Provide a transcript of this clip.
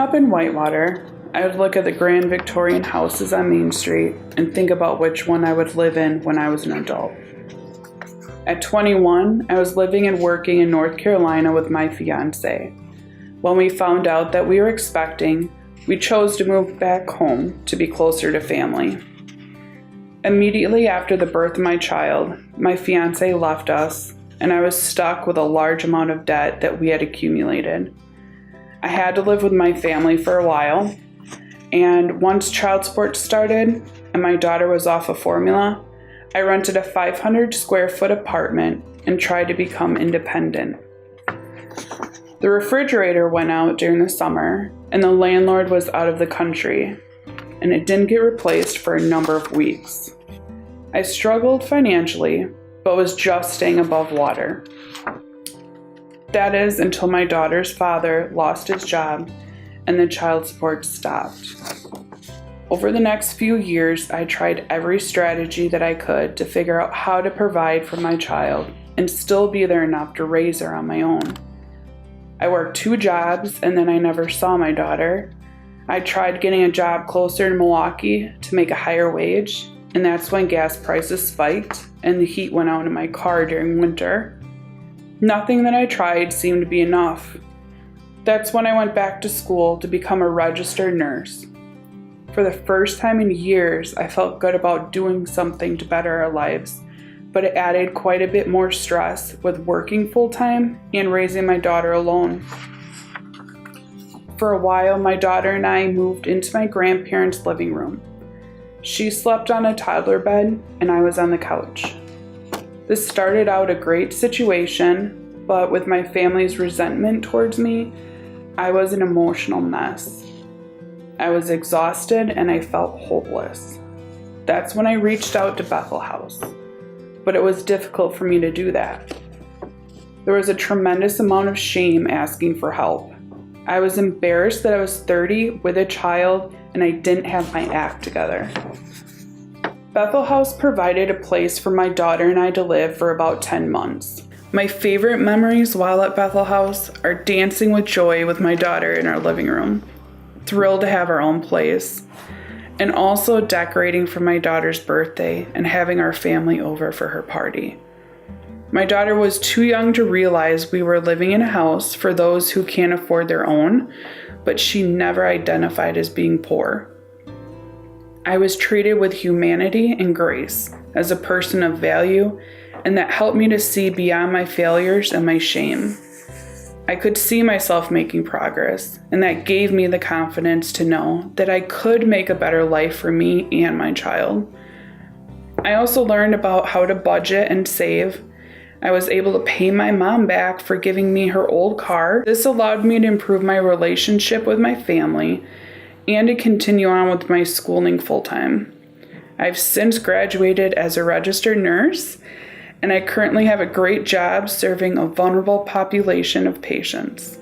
up in Whitewater, I would look at the grand Victorian houses on Main Street and think about which one I would live in when I was an adult. At 21, I was living and working in North Carolina with my fiance. When we found out that we were expecting, we chose to move back home to be closer to family. Immediately after the birth of my child, my fiance left us, and I was stuck with a large amount of debt that we had accumulated. I had to live with my family for a while, and once child support started and my daughter was off of formula, I rented a 500 square foot apartment and tried to become independent. The refrigerator went out during the summer, and the landlord was out of the country, and it didn't get replaced for a number of weeks. I struggled financially, but was just staying above water. That is until my daughter's father lost his job and the child support stopped. Over the next few years, I tried every strategy that I could to figure out how to provide for my child and still be there enough to raise her on my own. I worked 2 jobs and then I never saw my daughter. I tried getting a job closer to Milwaukee to make a higher wage, and that's when gas prices spiked and the heat went out in my car during winter. Nothing that I tried seemed to be enough. That's when I went back to school to become a registered nurse. For the first time in years, I felt good about doing something to better our lives, but it added quite a bit more stress with working full-time and raising my daughter alone. For a while, my daughter and I moved into my grandparents' living room. She slept on a toddler bed, and I was on the couch. This started out a great situation, but with my family's resentment towards me, I was an emotional mess. I was exhausted and I felt hopeless. That's when I reached out to Bethel House, but it was difficult for me to do that. There was a tremendous amount of shame asking for help. I was embarrassed that I was 30 with a child and I didn't have my act together. Bethel House provided a place for my daughter and I to live for about 10 months. My favorite memories while at Bethel House are dancing with joy with my daughter in our living room, thrilled to have our own place, and also decorating for my daughter's birthday and having our family over for her party. My daughter was too young to realize we were living in a house for those who can't afford their own, but she never identified as being poor. I was treated with humanity and grace as a person of value, and that helped me to see beyond my failures and my shame. I could see myself making progress, and that gave me the confidence to know that I could make a better life for me and my child. I also learned about how to budget and save. I was able to pay my mom back for giving me her old car. This allowed me to improve my relationship with my family and to continue on with my schooling full-time. I've since graduated as a registered nurse, and I currently have a great job serving a vulnerable population of patients.